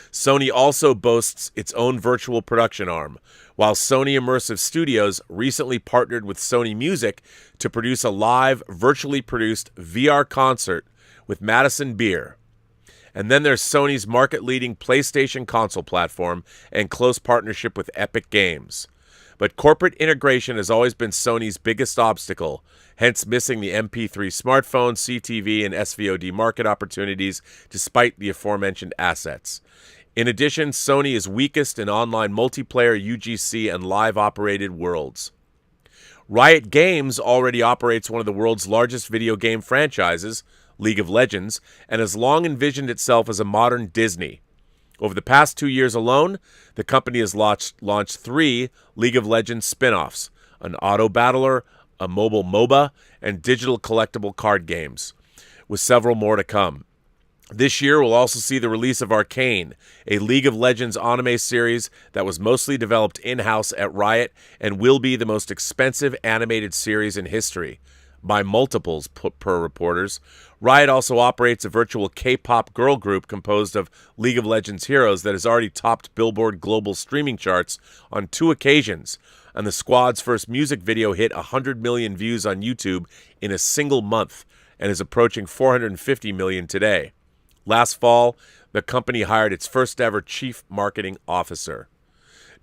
S2: Sony also boasts its own virtual production arm, while Sony Immersive Studios recently partnered with Sony Music to produce a live, virtually produced VR concert with Madison Beer. And then there's Sony's market-leading PlayStation console platform and close partnership with Epic Games. But corporate integration has always been Sony's biggest obstacle, hence missing the MP3 smartphone, CTV, and SVOD market opportunities despite the aforementioned assets. In addition, Sony is weakest in online multiplayer, UGC, and live-operated worlds. Riot Games already operates one of the world's largest video game franchises, League of Legends, and has long envisioned itself as a modern Disney. Over the past 2 years alone, the company has launched 3 League of Legends spin-offs, an auto battler, a mobile MOBA, and digital collectible card games, with several more to come. This year will also see the release of Arcane, a League of Legends anime series that was mostly developed in-house at Riot and will be the most expensive animated series in history, by multiples per reporters. Riot also operates a virtual K-pop girl group composed of League of Legends heroes that has already topped Billboard global streaming charts on 2 occasions, and the squad's first music video hit 100 million views on YouTube in a single month and is approaching 450 million today. Last fall, the company hired its first ever chief marketing officer.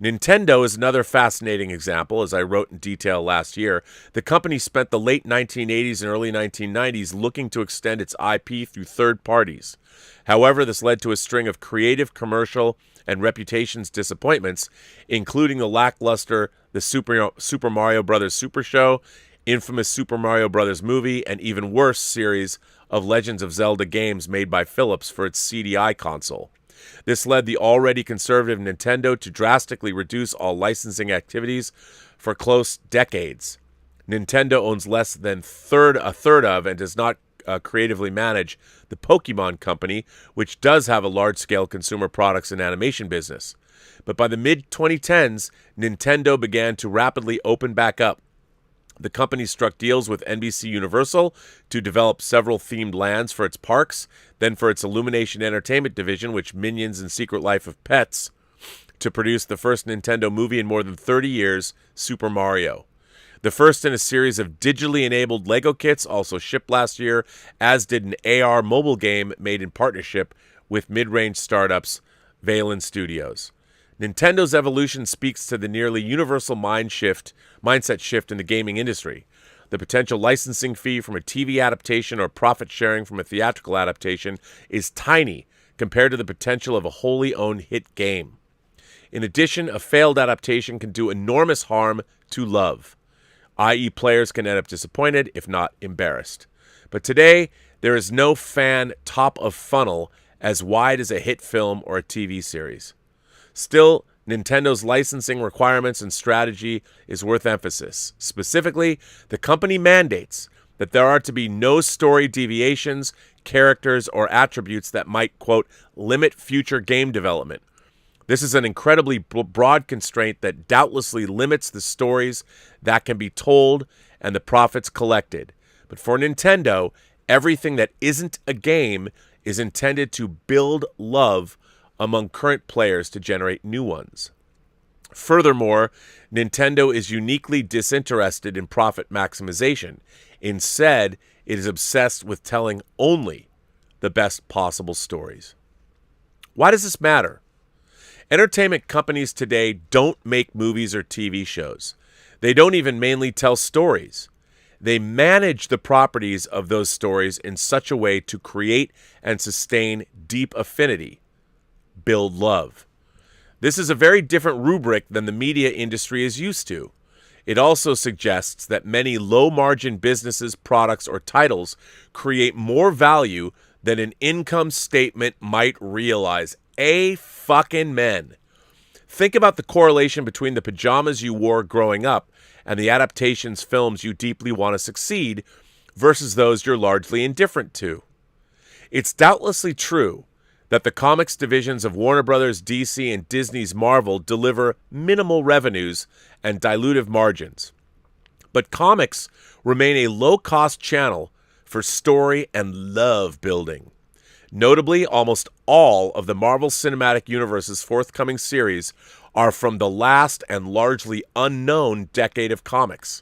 S2: Nintendo is another fascinating example, as I wrote in detail last year. The company spent the late 1980s and early 1990s looking to extend its IP through third parties. However, this led to a string of creative, commercial, and reputations disappointments, including the lackluster The Super Mario Bros. Super Show, infamous Super Mario Bros. Movie, and even worse series of Legends of Zelda games made by Philips for its CDI console. This led the already conservative Nintendo to drastically reduce all licensing activities for close decades. Nintendo owns less than a third of and does not creatively manage the Pokemon Company, which does have a large-scale consumer products and animation business. But by the mid-2010s, Nintendo began to rapidly open back up. The company struck deals with NBC Universal to develop several themed lands for its parks, then for its Illumination Entertainment division, which Minions and Secret Life of Pets, to produce the first Nintendo movie in more than 30 years, Super Mario. The first in a series of digitally enabled Lego kits also shipped last year, as did an AR mobile game made in partnership with mid-range startups Valen Studios. Nintendo's evolution speaks to the nearly universal mindset shift in the gaming industry. The potential licensing fee from a TV adaptation or profit sharing from a theatrical adaptation is tiny compared to the potential of a wholly owned hit game. In addition, a failed adaptation can do enormous harm to love, i.e. players can end up disappointed, if not embarrassed. But today, there is no fan top of funnel as wide as a hit film or a TV series. Still, Nintendo's licensing requirements and strategy is worth emphasis. Specifically, the company mandates that there are to be no story deviations, characters, or attributes that might, quote, limit future game development. This is an incredibly broad constraint that doubtlessly limits the stories that can be told and the profits collected. But for Nintendo, everything that isn't a game is intended to build love among current players to generate new ones. Furthermore, Nintendo is uniquely disinterested in profit maximization. Instead, it is obsessed with telling only the best possible stories. Why does this matter? Entertainment companies today don't make movies or TV shows. They don't even mainly tell stories. They manage the properties of those stories in such a way to create and sustain deep affinity, build love. This is a very different rubric than the media industry is used to. It also suggests that many low-margin businesses, products, or titles create more value than an income statement might realize. Fucking men. Think about the correlation between the pajamas you wore growing up and the adaptations films you deeply want to succeed versus those you're largely indifferent to. It's doubtlessly true that the comics divisions of Warner Brothers, DC, and Disney's Marvel deliver minimal revenues and dilutive margins. But comics remain a low-cost channel for story and love building. Notably, almost all of the Marvel Cinematic Universe's forthcoming series are from the last and largely unknown decade of comics.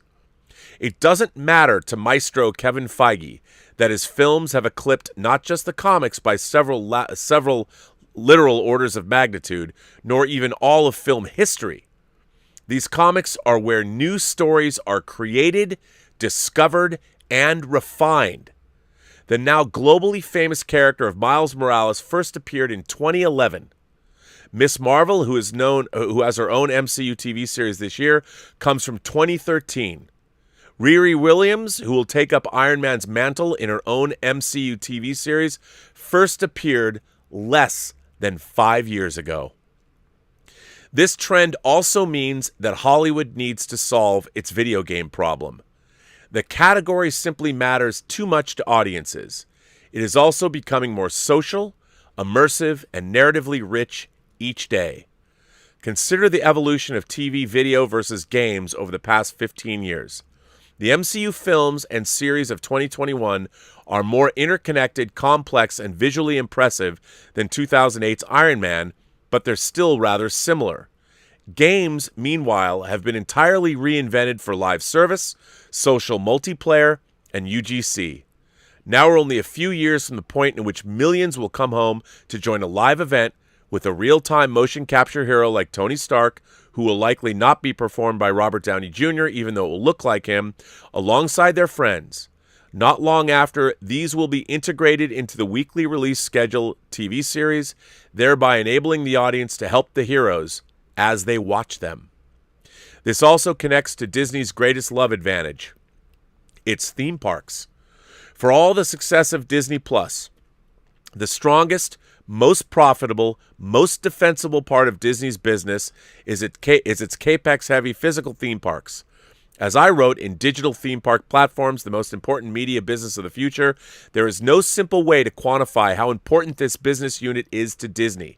S2: It doesn't matter to Maestro Kevin Feige that his films have eclipsed not just the comics by several literal orders of magnitude, nor even all of film history. These comics are where new stories are created, discovered, and refined. The now globally famous character of Miles Morales first appeared in 2011. Miss Marvel, who has her own MCU TV series this year, comes from 2013. Riri Williams, who will take up Iron Man's mantle in her own MCU TV series, first appeared less than 5 years ago. This trend also means that Hollywood needs to solve its video game problem. The category simply matters too much to audiences. It is also becoming more social, immersive, and narratively rich each day. Consider the evolution of TV video versus games over the past 15 years. The MCU films and series of 2021 are more interconnected, complex, and visually impressive than 2008's Iron Man, but they're still rather similar. Games, meanwhile, have been entirely reinvented for live service, social multiplayer, and UGC. Now we're only a few years from the point in which millions will come home to join a live event with a real-time motion capture hero like Tony Stark, who will likely not be performed by Robert Downey Jr., even though it will look like him, alongside their friends. Not long after, these will be integrated into the weekly release schedule TV series, thereby enabling the audience to help the heroes as they watch them. This also connects to Disney's greatest love advantage, its theme parks. For all the success of Disney Plus, the strongest, most profitable, most defensible part of Disney's business is its capex-heavy physical theme parks. As I wrote in Digital Theme Park Platforms, the most important media business of the future, there is no simple way to quantify how important this business unit is to Disney.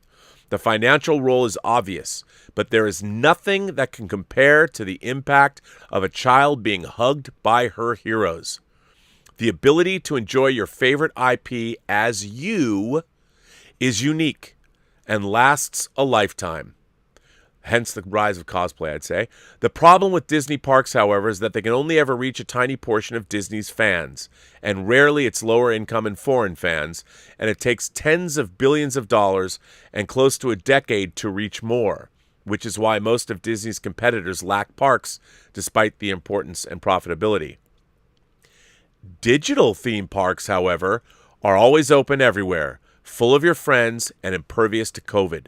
S2: The financial role is obvious, but there is nothing that can compare to the impact of a child being hugged by her heroes. The ability to enjoy your favorite IP as you is unique and lasts a lifetime. hence the rise of cosplay, I'd say. The problem with Disney parks, however, is that they can only ever reach a tiny portion of Disney's fans, and rarely its lower income and foreign fans, and it takes tens of billions of dollars and close to a decade to reach more, which is why most of Disney's competitors lack parks despite the importance and profitability. Digital theme parks, however, are always open everywhere, full of your friends, and impervious to COVID.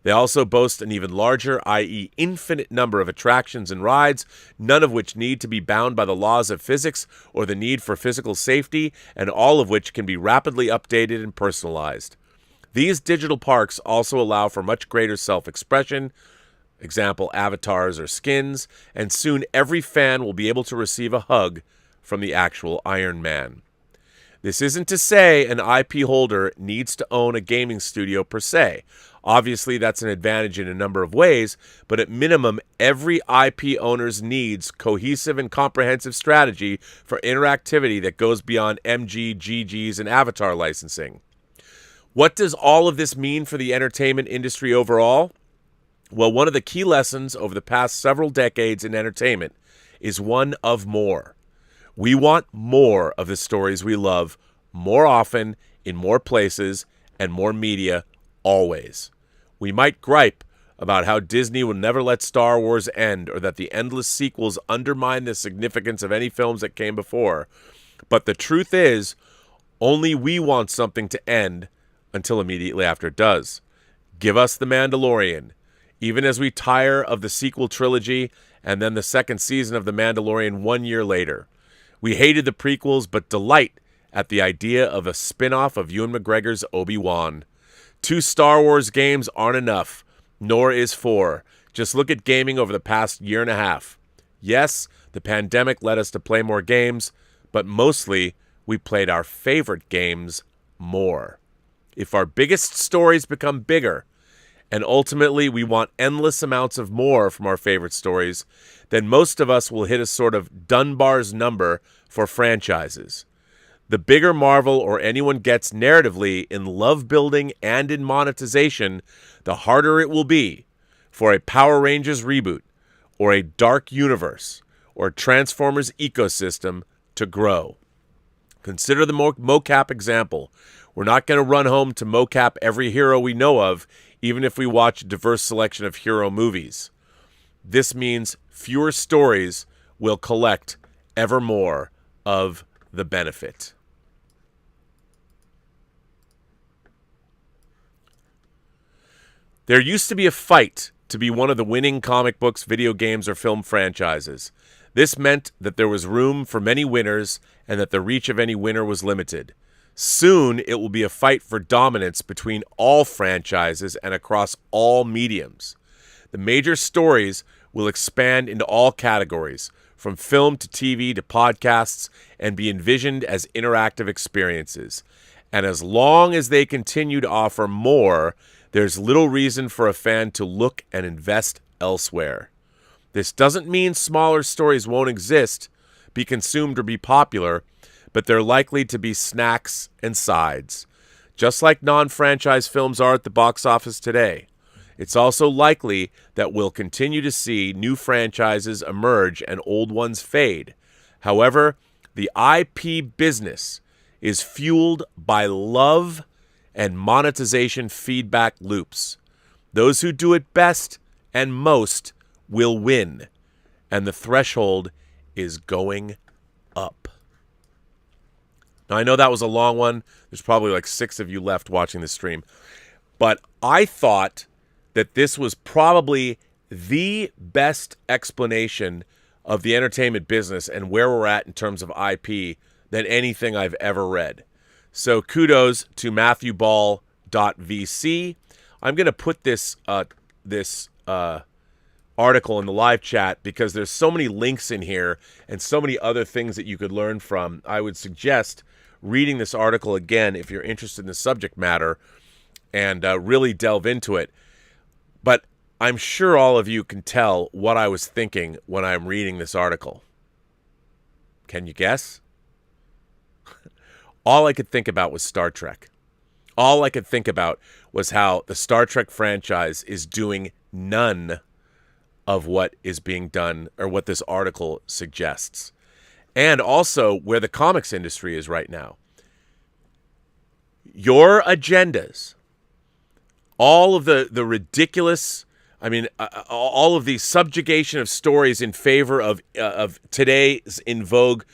S2: They also boast an even larger, i.e. infinite number of attractions and rides, none of which need to be bound by the laws of physics or the need for physical safety, and all of which can be rapidly updated and personalized. These digital parks also allow for much greater self-expression, example, avatars or skins, and soon every fan will be able to receive a hug from the actual Iron Man. This isn't to say an IP holder needs to own a gaming studio per se. Obviously, that's an advantage in a number of ways, but at minimum, every IP owner needs cohesive and comprehensive strategy for interactivity that goes beyond MG, GGs, and avatar licensing. What does all of this mean for the entertainment industry overall? Well, one of the key lessons over the past several decades in entertainment is one of more. We want more of the stories we love, more often, in more places, and more media, always. We might gripe about how Disney will never let Star Wars end, or that the endless sequels undermine the significance of any films that came before. But the truth is, only we want something to end until immediately after it does. Give us The Mandalorian. Even as we tire of the sequel trilogy and then the second season of The Mandalorian 1 year later. We hated the prequels, but delight at the idea of a spin-off of Ewan McGregor's Obi-Wan. 2 Star Wars games aren't enough, nor is 4. Just look at gaming over the past year and a half. Yes, the pandemic led us to play more games, but mostly we played our favorite games more. If our biggest stories become bigger, and ultimately we want endless amounts of more from our favorite stories, then most of us will hit a sort of Dunbar's number for franchises. The bigger Marvel or anyone gets narratively in love building and in monetization, the harder it will be for a Power Rangers reboot, or a Dark Universe, or a Transformers ecosystem to grow. Consider the mocap example. We're not going to run home to mocap every hero we know of, even if we watch a diverse selection of hero movies. This means fewer stories will collect ever more of the benefit. There used to be a fight to be one of the winning comic books, video games, or film franchises. This meant that there was room for many winners and that the reach of any winner was limited. Soon, it will be a fight for dominance between all franchises and across all mediums. The major stories will expand into all categories, from film to TV to podcasts, and be envisioned as interactive experiences. And as long as they continue to offer more, there's little reason for a fan to look and invest elsewhere. This doesn't mean smaller stories won't exist, be consumed, or be popular, but they're likely to be snacks and sides, just like non-franchise films are at the box office today. It's also likely that we'll continue to see new franchises emerge and old ones fade. However, the IP business is fueled by love and monetization feedback loops. Those who do it best and most will win, and the threshold is going up. Now, I know that was a long one. There's probably like 6 of you left watching the stream. But I thought that this was probably the best explanation of the entertainment business and where we're at in terms of IP than anything I've ever read. So kudos to MatthewBall.vc. I'm going to put this article in the live chat because there's so many links in here and so many other things that you could learn from. I would suggest reading this article again if you're interested in the subject matter and really delve into it. But I'm sure all of you can tell what I was thinking when I'm reading this article. Can you guess? All I could think about was Star Trek. All I could think about was how the Star Trek franchise is doing none of what is being done or what this article suggests. And also where the comics industry is right now. Your agendas, all of the ridiculous, all of the subjugation of stories in favor of today's in vogue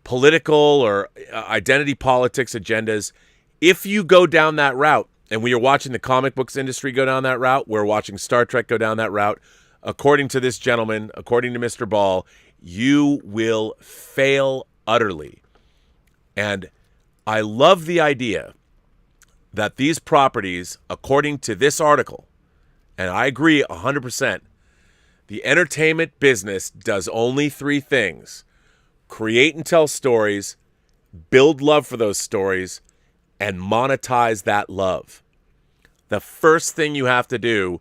S2: political or identity politics agendas, if you go down that route, and we are watching the comic books industry go down that route, we're watching Star Trek go down that route, according to this gentleman, according to Mr. Ball, you will fail utterly. And I love the idea that these properties, according to this article, and I agree 100%, the entertainment business does only three things: create and tell stories, build love for those stories, and monetize that love. The first thing you have to do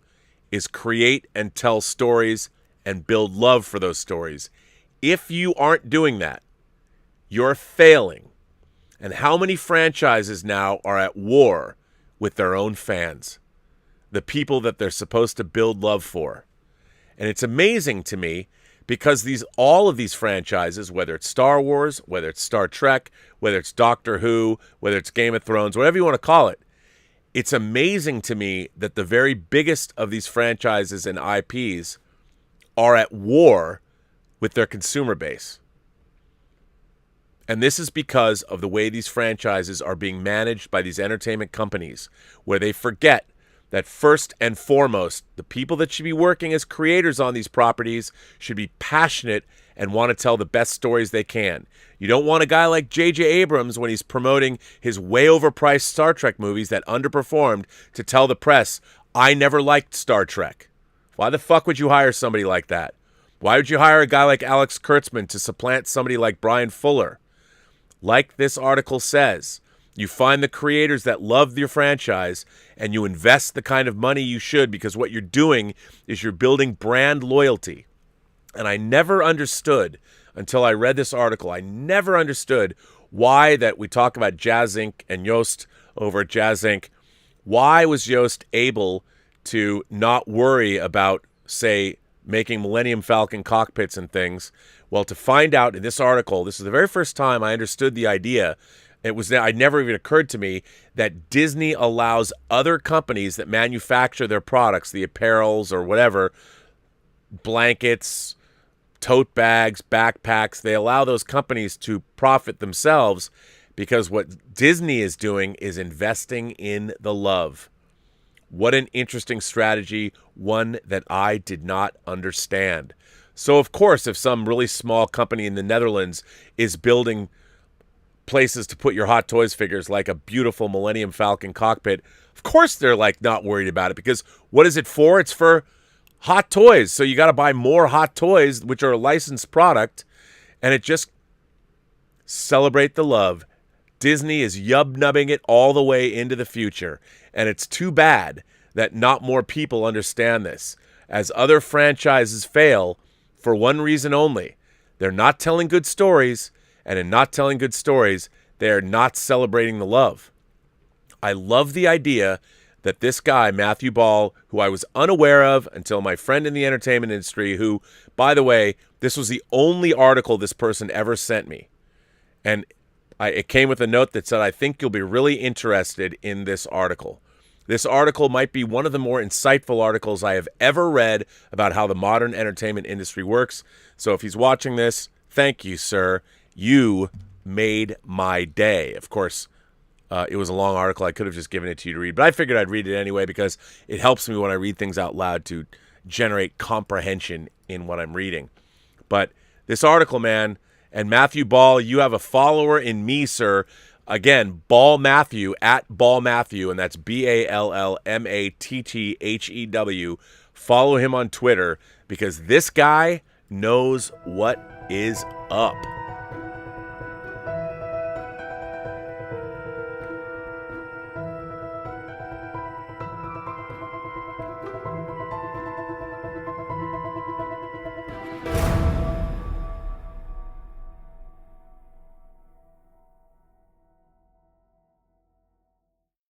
S2: is create and tell stories and build love for those stories. If you aren't doing that, you're failing. And how many franchises now are at war with their own fans? The people that they're supposed to build love for. And it's amazing to me because all of these franchises, whether it's Star Wars, whether it's Star Trek, whether it's Doctor Who, whether it's Game of Thrones, whatever you want to call it, it's amazing to me that the very biggest of these franchises and IPs are at war with their consumer base. And this is because of the way these franchises are being managed by these entertainment companies, where they forget that first and foremost, the people that should be working as creators on these properties should be passionate and want to tell the best stories they can. You don't want a guy like J.J. Abrams, when he's promoting his way overpriced Star Trek movies that underperformed, to tell the press, I never liked Star Trek. Why the fuck would you hire somebody like that? Why would you hire a guy like Alex Kurtzman to supplant somebody like Brian Fuller? Like this article says, you find the creators that love your franchise and you invest the kind of money you should, because what you're doing is you're building brand loyalty. And I never understood, until I read this article, I never understood why that we talk about Jazz Inc. and Yost over at Jazz Inc. Why was Yost able to not worry about, say, making Millennium Falcon cockpits and things? Well, to find out in this article, this is the very first time I understood the idea. It never even occurred to me that Disney allows other companies that manufacture their products, the apparels or whatever, blankets, tote bags, backpacks, they allow those companies to profit themselves, because what Disney is doing is investing in the love. What an interesting strategy, one that I did not understand. So, of course, if some really small company in the Netherlands is building places to put your Hot Toys figures, like a beautiful Millennium Falcon cockpit, of course they're not worried about it, because what is it for? It's for Hot Toys. So you got to buy more Hot Toys, which are a licensed product, and it just celebrate the love. Disney is yub-nubbing it all the way into the future, and it's too bad that not more people understand this, as other franchises fail for one reason only: they're not telling good stories, and in not telling good stories, they're not celebrating the love. I love the idea that this guy, Matthew Ball, who I was unaware of until my friend in the entertainment industry, who, by the way, this was the only article this person ever sent me. And it came with a note that said, I think you'll be really interested in this article. This article might be one of the more insightful articles I have ever read about how the modern entertainment industry works. So if he's watching this, thank you, sir. You made my day. Of course, it was a long article. I could have just given it to you to read, but I figured I'd read it anyway because it helps me when I read things out loud to generate comprehension in what I'm reading. But this article, man, and Matthew Ball, you have a follower in me, sir. Again, Ball Matthew, at Ball Matthew, and that's BallMatthew. Follow him on Twitter, because this guy knows what is up.